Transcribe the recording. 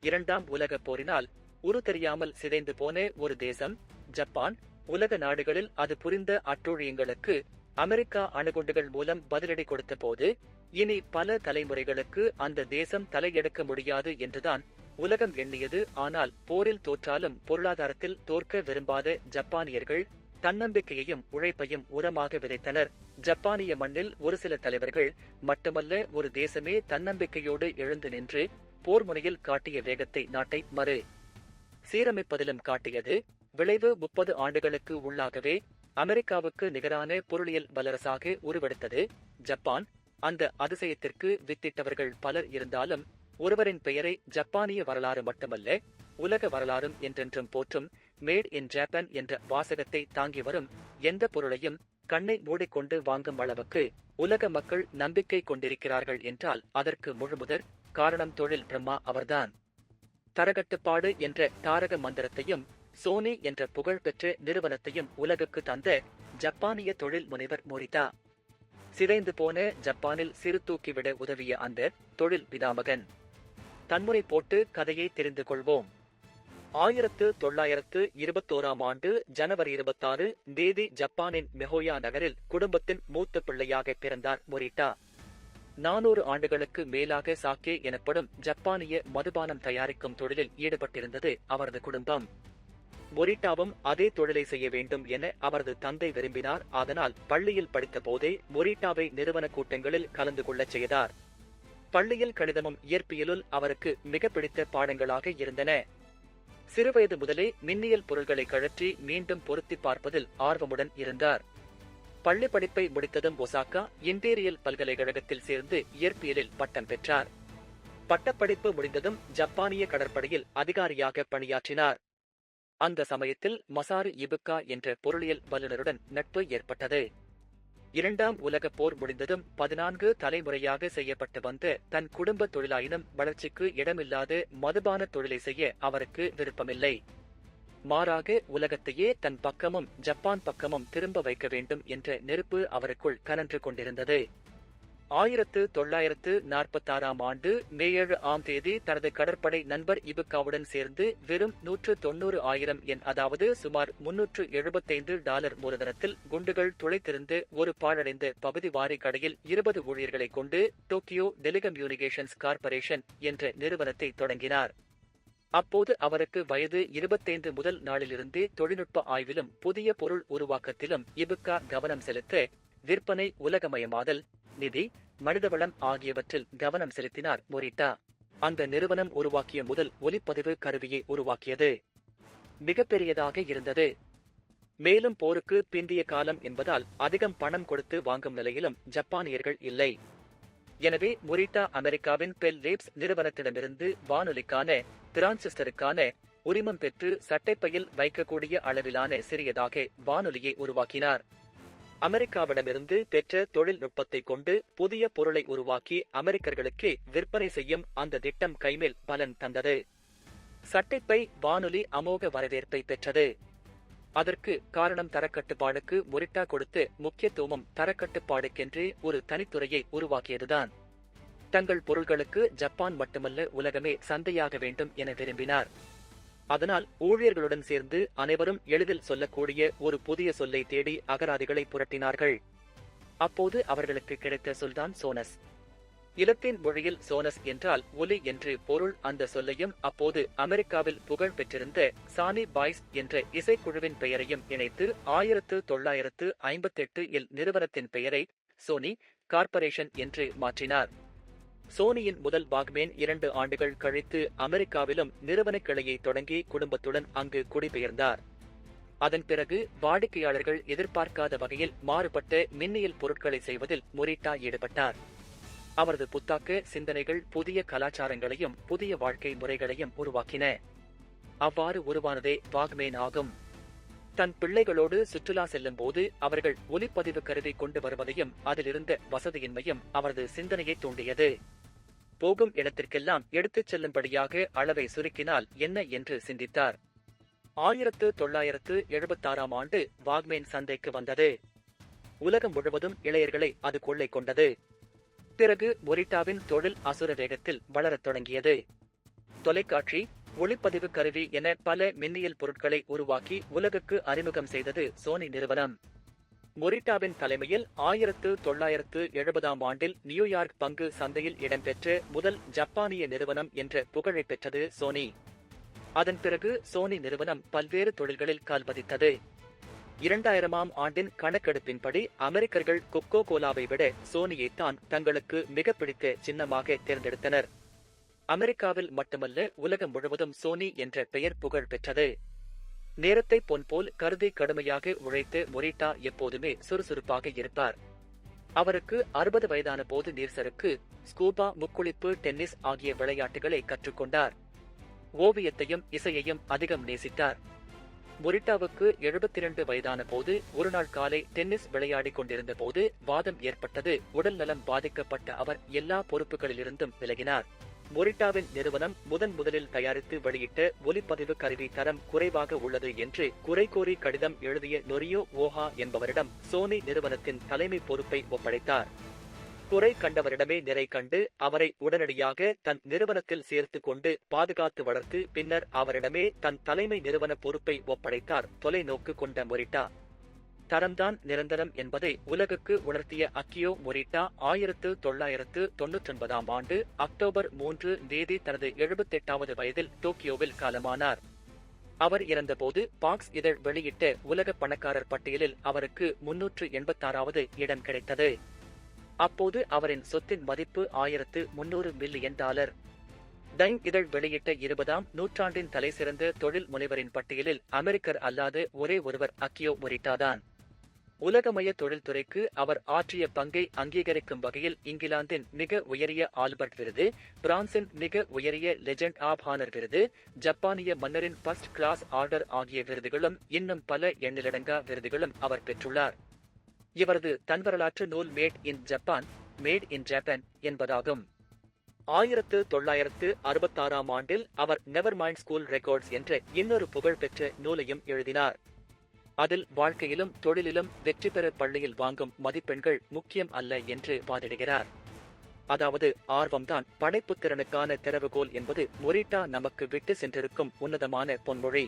இரண்டாம் உலகப் போரினால் தெரியாமல் சிதைந்து போன ஒரு தேசம் ஜப்பான். உலக நாடுகளில் அது புரிந்த அட்டூழியங்களுக்கு அமெரிக்கா அணுகுண்டுகள் மூலம் பதிலடி கொடுத்த போது, இனி பல தலைமுறைகளுக்கு அந்த தேசம் தலையெடுக்க முடியாது என்றுதான் உலகம் எண்ணியது. ஆனால் போரில் தோற்றாலும் பொருளாதாரத்தில் தோற்க விரும்பாத ஜப்பானியர்கள் தன்னம்பிக்கையையும் உழைப்பையும் உரமாக விதைத்தனர். ஜப்பானிய மண்ணில் ஒரு சில தலைவர்கள் மட்டுமல்ல, ஒரு தேசமே தன்னம்பிக்கையோடு எழுந்து நின்று போர் முனையில் காட்டிய வேகத்தை நாட்டை சீரமைப்பதிலும் காட்டியது. விளைவு 30 ஆண்டுகளுக்கு உள்ளாகவே அமெரிக்காவுக்கு நிகரான பொருளியல் வல்லரசாக உருவெடுத்தது ஜப்பான். அந்த அதிசயத்திற்கு வித்திட்டவர்கள் பலர் இருந்தாலும், ஒருவரின் பெயரை ஜப்பானிய வரலாறு மட்டுமல்ல, உலக வரலாறும் என்றென்றும் போற்றும் மேட் இன் ஜப்பான் என்ற வாசகத்தை தாங்கி வரும் எந்த பொருளையும் கண்ணை மூடிக்கொண்டு வாங்கும் அளவுக்கு உலக மக்கள் நம்பிக்கை கொண்டிருக்கிறார்கள் என்றால் அதற்கு முழுமுதற் காரணம் தொழில் பிரம்மா அவர்தான். தரகட்டுப்பாடு என்ற தாரக மந்திரத்தையும் சோனி என்ற புகழ்பெற்ற நிறுவனத்தையும் உலகுக்கு தந்த ஜப்பானிய தொழில் முனைவர் மோரிதா. சிதைந்து போன ஜப்பானில் சிறு தூக்கிவிட உதவிய அந்த தொழில் பிதாமகன். தன்முறை போட்டு கதையை தெரிந்து கொள்வோம். 1921ஆம் ஆண்டு ஜனவரி 26 தேதி ஜப்பானின் மெஹோயா நகரில் குடும்பத்தின் மூத்த பிள்ளையாக பிறந்தார் மொரிட்டா. 400 ஆண்டுகளுக்கு மேலாக சாக்கே எனப்படும் ஜப்பானிய மதுபானம் தயாரிக்கும் தொழிலில் ஈடுபட்டிருந்தது அவரது குடும்பம். மொரிட்டாவும் அதே தொழிலை செய்ய வேண்டும் என அவரது தந்தை விரும்பினார். அதனால் பள்ளியில் படித்த போதே மொரிட்டாவை நிறுவன கூட்டங்களில் கலந்து கொள்ளச் செய்தார். பள்ளியில் கணிதமும் இயற்பியலுள் அவருக்கு மிக பிடித்த பாடங்களாக இருந்தன. சிறுவயது முதலே மின்னியல் பொருள்களை கழற்றி மீண்டும் பொருத்தி பார்ப்பதில் ஆர்வமுடன் இருந்தார். பள்ளி படிப்பை முடித்ததும் ஒசாகா இம்பீரியல் பல்கலைக்கழகத்தில் சேர்ந்து இயற்பியலில் பட்டம் பெற்றார். பட்டப்படிப்பு முடிந்ததும் ஜப்பானிய கடற்படையில் அதிகாரியாக பணியாற்றினார். அந்த சமயத்தில் மசாரு இபுகா என்ற பொருளியல் வல்லுநருடன் நட்பு ஏற்பட்டது. இரண்டாம் உலகப் போர் முடிந்ததும் 14 தலைமுறையாக செய்யப்பட்டு வந்த தன் குடும்ப தொழிலாயினும் வளர்ச்சிக்கு இடமில்லாத மதுபான தொழிலை செய்ய அவருக்கு விருப்பமில்லை. மாறாக உலகத்தையே தன் பக்கமும் ஜப்பான் பக்கமும் திரும்ப வைக்க வேண்டும் என்ற நெருப்பு அவருக்குள் கனன்று கொண்டிருந்தது. 1946ஆம் ஆண்டு மே 7ஆம் தேதி தனது கடற்படை நண்பர் இபுகாவுடன் சேர்ந்து வெறும் 190,000 yen, அதாவது சுமார் $375 மூலதனத்தில் குண்டுகள் துளைத்திருந்த ஒரு பாழடைந்த பகுதி வாரி கடையில் 20 ஊழியர்களை கொண்டு டோக்கியோ டெலிகம்யூனிகேஷன்ஸ் கார்ப்பரேஷன் என்ற நிறுவனத்தை தொடங்கினார். அப்போது அவருக்கு வயது 25 முதல் நாளிலிருந்தே தொழில்நுட்ப ஆய்விலும் புதிய பொருள் உருவாக்கத்திலும் இபுகா கவனம் செலுத்த விற்பனை, உலகமயமாதல், நிதி, மனிதவளம் ஆகியவற்றில் கவனம் செலுத்தினார் மொரிட்டா. அந்த நிறுவனம் உருவாக்கிய முதல் ஒலிப்பதிவு கருவியை உருவாக்கியது. மிகப்பெரியதாக இருந்தது. மேலும் போருக்கு பிந்திய காலம் என்பதால் அதிகம் பணம் கொடுத்து வாங்கும் நிலையிலும் ஜப்பானியர்கள் இல்லை. எனவே மொரிட்டா அமெரிக்காவின் பெல் லேப்ஸ் நிறுவனத்திடமிருந்து வானொலிக்கான டிரான்சிஸ்டருக்கான உரிமம் பெற்று சட்டைப்பையில் வைக்கக்கூடிய அளவிலான சிறியதாக வானொலியை உருவாக்கினார். அமெரிக்காவிடமிருந்து பெற்ற தொழில்நுட்பத்தை கொண்டு புதிய பொருளை உருவாக்கி அமெரிக்கர்களுக்கே விற்பனை செய்யும் அந்த திட்டம் கைமேல் பலன் தந்தது. சட்டைப்பை வானொலி அமோக வரவேற்பை பெற்றது. அதற்கு காரணம் தரக்கட்டுப்பாடுக்கு மொரிட்டா கொடுத்த முக்கியத்துவமும் தரக்கட்டுப்பாடுக்கென்றே ஒரு தனித்துறையை உருவாக்கியதுதான். தங்கள் பொருள்களுக்கு ஜப்பான் மட்டுமல்ல, உலகமே சந்தையாக வேண்டும் என விரும்பினார். அதனால் ஊழியர்களுடன் சேர்ந்து அனைவரும் எளிதில் சொல்லக்கூடிய ஒரு புதிய சொல்லை தேடி அகராதிகளை புரட்டினார்கள். அப்போது அவர்களுக்கு கிடைத்த சொல்தான் சோனஸ். இலத்தீன் மொழியில் சோனஸ் என்றால் ஒலி என்று பொருள். அந்த சொல்லையும் அப்போது அமெரிக்காவில் புகழ் பெற்றிருந்த சானி பாய்ஸ் என்ற இசைக்குழுவின் பெயரையும் இணைத்து 1958 நிறுவனத்தின் பெயரை சோனி கார்ப்பரேஷன் என்று மாற்றினார். சோனியின் முதல் வாக்மேன் 2 ஆண்டுகள் கழித்து அமெரிக்காவிலும் நிறுவன கிளையை தொடங்கி குடும்பத்துடன் அங்கு குடிபெயர்ந்தார். அதன் பிறகு வாடிக்கையாளர்கள் எதிர்பார்க்காத வகையில் மாறுபட்ட மின்னியல் பொருட்களை செய்வதில் மொரிட்டா ஈடுபட்டார். அவரது புத்தாக்க சிந்தனைகள் புதிய கலாச்சாரங்களையும் புதிய வாழ்க்கை முறைகளையும் உருவாக்கின. அவ்வாறு உருவானதே வாக்மேன் ஆகும். தன் பிள்ளைகளோடு சுற்றுலா செல்லும் போது அவர்கள் ஒலிப்பதிவு கருவி கொண்டு வருவதையும் அதிலிருந்த வசதியின்மையும் அவரது சிந்தனையை தூண்டியது. போகும் இடத்திற்கெல்லாம் எடுத்துச் செல்லும்படியாக அளவை சுருக்கினால் என்ன என்று சிந்தித்தார். 1976ஆம் ஆண்டு வாக்மேன் சந்தைக்கு வந்தது. உலகம் முழுவதும் இளையர்களை அது கொள்ளை கொண்டது. பிறகு மொரிட்டாவின் தொழில் அசுர வேகத்தில் வளரத் தொடங்கியது. தொலைக்காட்சி, ஒளிப்பதிவு கருவி என பல மின்னியல் பொருட்களை உருவாக்கி உலகுக்கு அறிமுகம் செய்தது சோனி நிறுவனம். மொரிட்டாவின் தலைமையில் 1970ஆம் ஆண்டில் நியூயார்க் பங்கு சந்தையில் இடம்பெற்ற முதல் ஜப்பானிய நிறுவனம் என்ற புகழை பெற்றது சோனி. அதன் பிறகு சோனி நிறுவனம் பல்வேறு தொழில்களில் கால் பதித்தது. 2000ஆம் ஆண்டின் கணக்கெடுப்பின்படி அமெரிக்கர்கள் கொக்கோ கோலாவை விட சோனியைத்தான் தங்களுக்கு மிக பிடித்த சின்னமாக தேர்ந்தெடுத்தனர். அமெரிக்காவில் மட்டுமல்ல, உலகம் முழுவதும் சோனி என்ற பெயர் புகழ் பெற்றது. நேரத்தை பொன் போல் கருதி கடுமையாக உழைத்த மொரிட்டா எப்போதுமே சுறுசுறுப்பாக இருப்பார். அவருக்கு 60 வயதான போது நீர்சறுக்கு, ஸ்கூபா, முக்குளிப்பு, டென்னிஸ் ஆகிய விளையாட்டுகளை கற்றுக்கொண்டார். ஓவியத்தையும் இசையையும் அதிகம் நேசித்தார். மொரிட்டாவுக்கு 72 வயதான போது ஒருநாள் காலை டென்னிஸ் விளையாடிக் கொண்டிருந்த போது வாதம் ஏற்பட்டது. உடல் நலம் பாதிக்கப்பட்ட அவர் எல்லா பொறுப்புகளிலிருந்தும் விலகினார். மொரிட்டாவின் நிறுவனம் முதலில் தயாரித்து வெளியிட்ட ஒலிப்பதிவு கருவி தரம் குறைவாக உள்ளது என்று குறை கோரி கடிதம் எழுதிய நொரியோ ஓஹா என்பவரிடம் சோனி நிறுவனத்தின் தலைமை பொறுப்பை ஒப்படைத்தார். குறை கண்டவரிடமே நிறை கண்டு அவரை உடனடியாக தன் நிறுவனத்தில் சேர்த்து கொண்டு பாதுகாத்து வளர்த்து பின்னர் அவரிடமே தன் தலைமை நிறுவன பொறுப்பை ஒப்படைத்தார் தொலைநோக்கு கொண்ட மொரிட்டா. தரம்தான் நிரந்தரம் என்பதை உலகுக்கு உணர்த்திய அக்கியோ மொரிட்டா 1999ஆம் ஆண்டு அக்டோபர் 3 தனது 78வது வயதில் டோக்கியோவில் காலமானார். அவர் இறந்தபோது பாக்ஸ் இதழ் வெளியிட்ட உலக பணக்காரர் பட்டியலில் அவருக்கு 386வது இடம் கிடைத்தது. அப்போது அவரின் சொத்தின் மதிப்பு $1300 மில்லியன். டைம் இதழ் வெளியிட்ட 20ஆம் நூற்றாண்டின் தலைசிறந்த தொழில் முனைவரின் பட்டியலில் அமெரிக்கர் அல்லாத ஒரே ஒருவர் அக்கியோ மொரிட்டாதான். உலகமய தொழில்துறைக்கு அவர் ஆற்றிய பங்கை அங்கீகரிக்கும் வகையில் இங்கிலாந்தின் மிக உயரிய ஆல்பர்ட் விருது, பிரான்சின் மிக உயரிய லெஜெண்ட் ஆப் ஹானர் விருது, ஜப்பானிய மன்னரின் ஃபர்ஸ்ட் கிளாஸ் ஆர்டர் ஆகிய விருதுகளும் இன்னும் பல எண்ணிலடங்கா விருதுகளும் அவர் பெற்றுள்ளார். இவரது தன்வரலாற்று நூல் மேட் இன் ஜப்பான் என்பதாகும். 1966ஆம் ஆண்டில் அவர் நெவர் மைண்ட் ஸ்கூல் ரெக்கார்ட்ஸ் என்ற இன்னொரு புகழ்பெற்ற நூலையும் எழுதினார். அதில் வாழ்க்கையிலும் தொழிலிலும் வெற்றி பெற பள்ளியில் வாங்கும் மதிப்பெண்கள் முக்கியம் அல்ல என்று வாதிடுகிறார். அதாவது ஆர்வம்தான் படைப்புத்திறனுக்கான திறவுகோல் என்பது மொரிட்டா நமக்கு விட்டு சென்றிருக்கும் உன்னதமான பொன்மொழி.